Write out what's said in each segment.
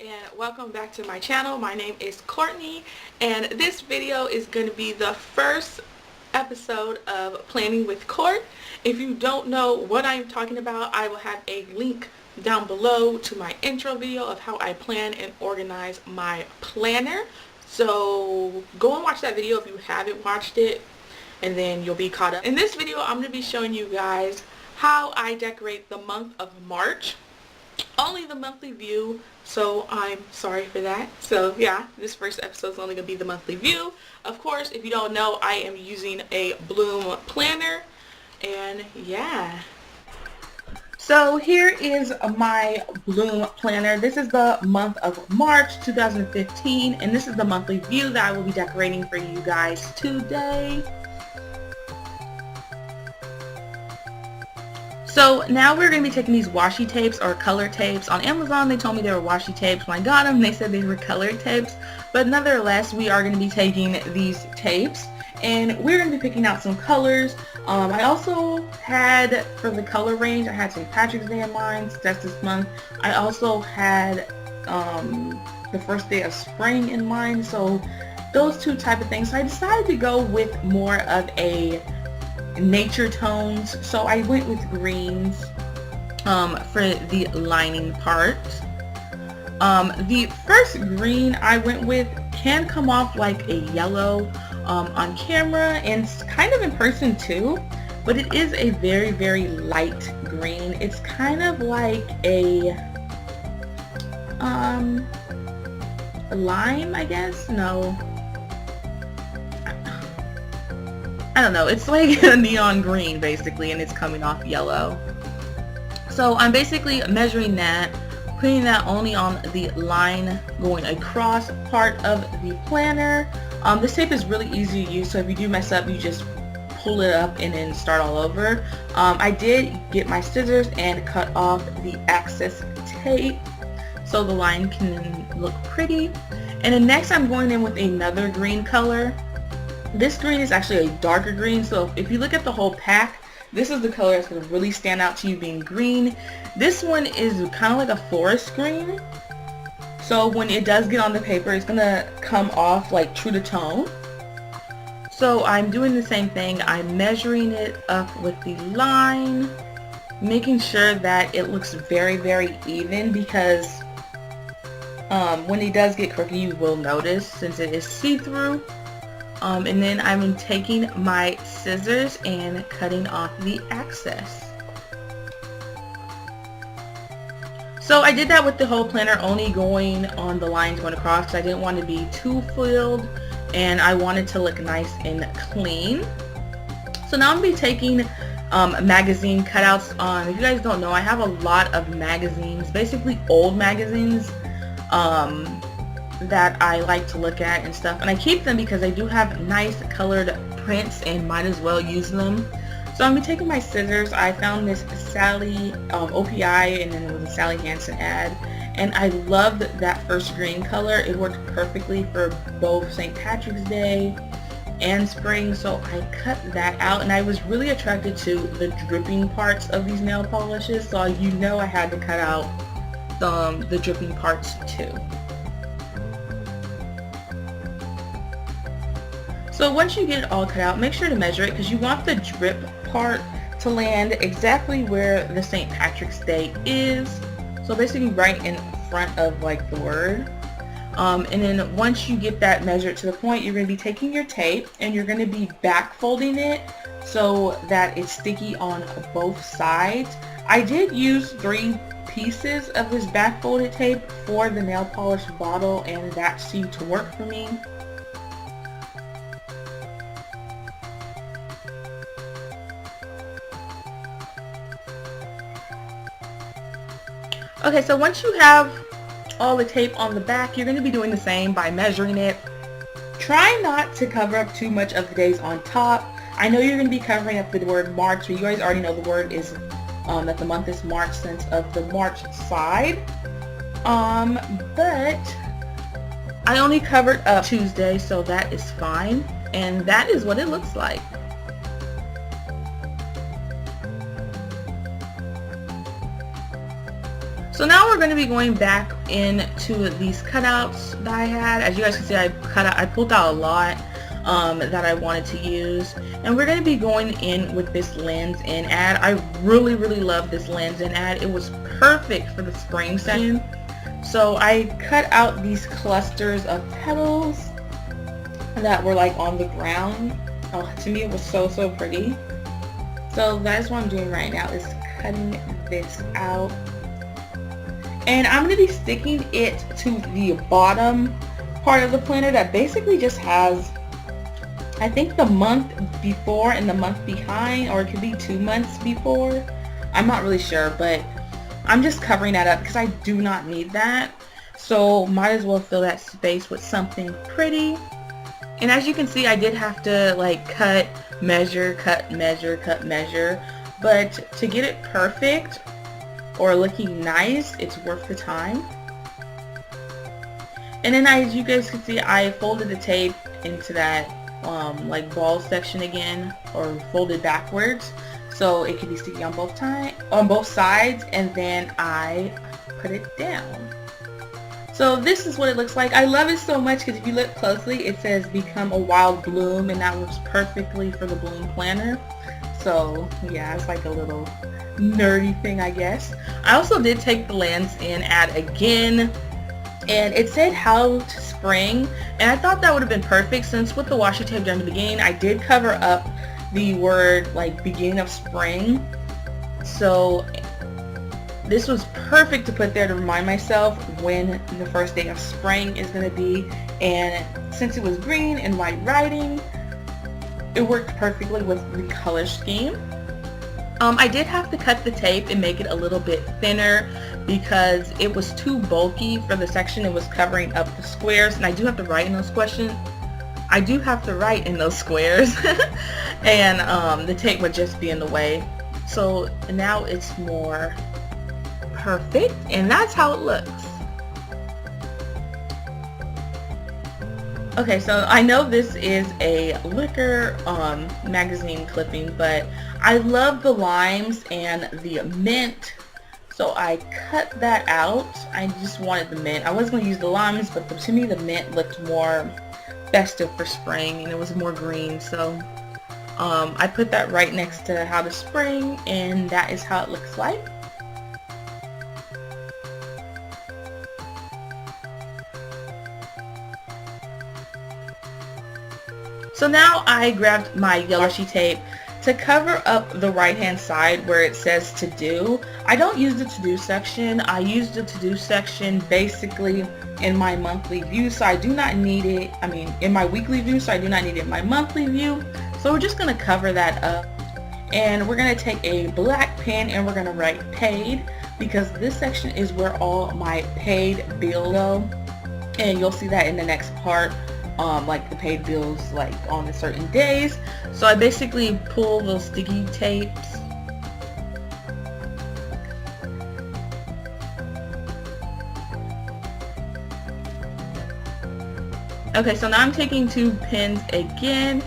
and welcome back to my channel. My name is Courtney, and this video is going to be the first episode of Planning with Cort. If you don't know what I'm talking about, I will have a link down below to my intro video of how I plan and organize my planner. So go and watch that video if you haven't watched it, and then you'll be caught up. In this video, I'm going to be showing you guys how I decorate the month of March. Only the monthly view, so I'm sorry for that. So yeah, this first episode is only going to be the monthly view. Of course, if you don't know, I am using a Bloom planner, and yeah. So here is my Bloom planner. This is the month of March 2015, and this is the monthly view that I will be decorating for you guys today. So now we're going to be taking these washi tapes or color tapes. On Amazon they told me they were washi tapes. When I got them they said they were colored tapes. But nevertheless, we are going to be taking these tapes and we're going to be picking out some colors. I also had, for the color range, I had St. Patrick's Day in mind. That's this month. I also had the first day of spring in mind. So those two type of things. So I decided to go with more of a nature tones, so I went with greens for the lining part. The first green I went with can come off like a yellow on camera and kind of in person too, but it is a very, very light green. It's kind of like a lime, I guess. No, I don't know, it's like a neon green basically, and it's coming off yellow. So I'm basically measuring that, putting that only on the line going across part of the planner. This tape is really easy to use, so if you do mess up, you just pull it up and then start all over. I did get my scissors and cut off the excess tape so the line can look pretty. And then next I'm going in with another green color. This green is actually a darker green, so if you look at the whole pack, this is the color that's going to really stand out to you being green. This one is kind of like a forest green, so when it does get on the paper, it's going to come off like true to tone. So I'm doing the same thing. I'm measuring it up with the line, making sure that it looks very, very even, because when it does get crooked, you will notice since it is see-through. And then I'm taking my scissors and cutting off the excess. So I did that with the whole planner, only going on the lines going across because I didn't want to be too filled and I wanted to look nice and clean. So now I'm going to be taking magazine cutouts. If you guys don't know, I have a lot of magazines, basically old magazines, that I like to look at and stuff, and I keep them because they do have nice colored prints and might as well use them. So I'm going to be taking my scissors. I found this Sally OPI, and then it was a Sally Hansen ad, and I loved that first green color. It worked perfectly for both St. Patrick's Day and spring, so I cut that out, and I was really attracted to the dripping parts of these nail polishes, so you know I had to cut out the dripping parts too. So once you get it all cut out, make sure to measure it because you want the drip part to land exactly where the St. Patrick's Day is. So basically right in front of like the word. And then once you get that measured to the point, you're going to be taking your tape and you're going to be back folding it so that it's sticky on both sides. I did use 3 pieces of this back folded tape for the nail polish bottle, and that seemed to work for me. Okay, so once you have all the tape on the back, you're going to be doing the same by measuring it. Try not to cover up too much of the days on top. I know you're going to be covering up the word March, but you guys already know the word is, that the month is March since of the March side. But I only covered up Tuesday, so that is fine. And that is what it looks like. So now we're going to be going back into these cutouts that I had. As you guys can see, I pulled out a lot that I wanted to use, and we're going to be going in with this lens in ad. I really love this lens in ad. It was perfect for the spring section. So I cut out these clusters of petals that were like on the ground. Oh, to me it was so pretty. So that's what I'm doing right now, is cutting this out. And I'm going to be sticking it to the bottom part of the planner that basically just has, I think, the month before and the month behind, or it could be 2 months before. I'm not really sure, but I'm just covering that up because I do not need that. So might as well fill that space with something pretty. And as you can see, I did have to like cut, measure, cut, measure, cut, measure. But to get it perfect or looking nice, it's worth the time. And then as you guys can see, I folded the tape into that like ball section again, or folded backwards, so it can be sticky on both sides, and then I put it down. So this is what it looks like. I love it so much because if you look closely, it says become a wild bloom, and that works perfectly for the bloom planner. So yeah, it's like a little nerdy thing, I guess. I also did take the lens in ad again, and it said how to spring, and I thought that would have been perfect since with the washi tape during the beginning I did cover up the word like beginning of spring. So this was perfect to put there to remind myself when the first day of spring is going to be, and since it was green and white writing, it worked perfectly with the color scheme. I did have to cut the tape and make it a little bit thinner because it was too bulky for the section it was covering up the squares, and I do have to write in those questions. I do have to write in those squares and the tape would just be in the way. So now it's more perfect, and that's how it looks. Okay, so I know this is a liquor magazine clipping, but I love the limes and the mint, so I cut that out. I just wanted the mint. I was going to use the limes, but to me the mint looked more festive for spring, and it was more green, so I put that right next to how to spring, and that is how it looks like. So now I grabbed my yellow washi tape to cover up the right hand side where it says to do. I don't use the to do section. I use the to do section basically in my monthly view, so I do not need it, in my weekly view, so I do not need it in my monthly view. So we're just going to cover that up, and we're going to take a black pen and we're going to write paid, because this section is where all my paid bills go, and you'll see that in the next part. Like the paid bills like on the certain days. So I basically pull those sticky tapes Okay, so now I'm taking 2 pens again,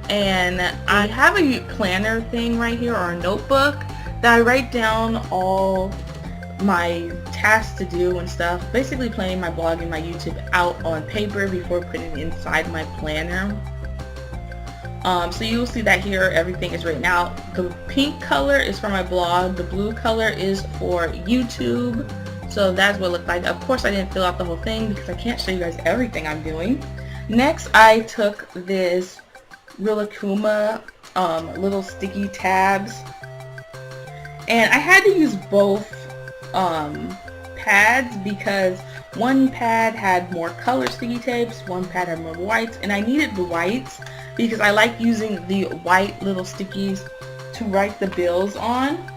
and I have a planner thing right here, or a notebook, that I write down all my tasks to do and stuff, basically planning my blog and my YouTube out on paper before putting it inside my planner. So you'll see that here everything is written out. The pink color is for my blog, the blue color is for YouTube. So that's what it looked like. Of course I didn't fill out the whole thing because I can't show you guys everything I'm doing. Next I took this Rilakkuma little sticky tabs, and I had to use both pads because one pad had more color sticky tapes, one pad had more whites, and I needed the whites because I like using the white little stickies to write the bills on.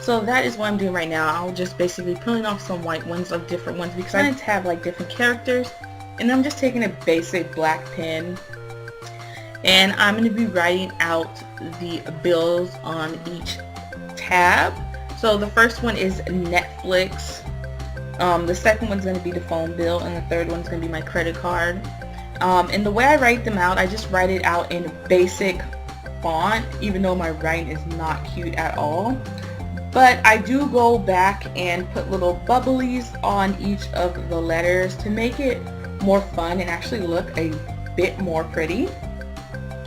So that is what I'm doing right now. I'll just basically pulling off some white ones of different ones because I wanted to have like different characters, and I'm just taking a basic black pen and I'm going to be writing out the bills on each tab. So the first one is Netflix, the second one's going to be the phone bill, and the third one's going to be my credit card. And the way I write them out, I just write it out in basic font, even though my writing is not cute at all. But I do go back and put little bubblies on each of the letters to make it more fun and actually look a bit more pretty.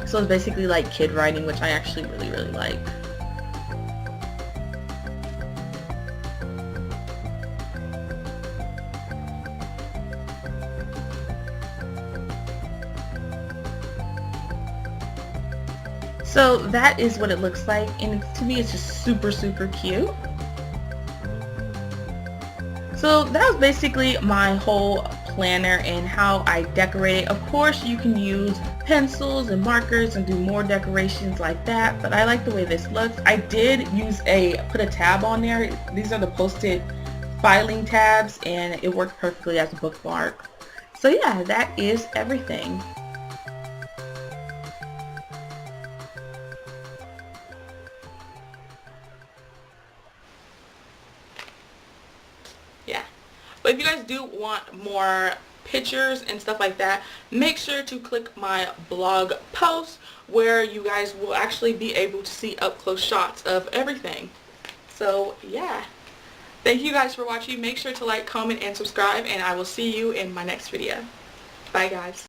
So it's basically like kid writing, which I actually really like. So that is what it looks like, and to me it's just super cute. So that was basically my whole planner and how I decorate it. Of course you can use pencils and markers and do more decorations like that, but I like the way this looks. I did put a tab on there. These are the post-it filing tabs, and it worked perfectly as a bookmark. So yeah, that is everything. Yeah, but if you guys do want more pictures and stuff like that, make sure to click my blog post where you guys will actually be able to see up close shots of everything. So yeah, thank you guys for watching. Make sure to like, comment, and subscribe, and I will see you in my next video. Bye guys.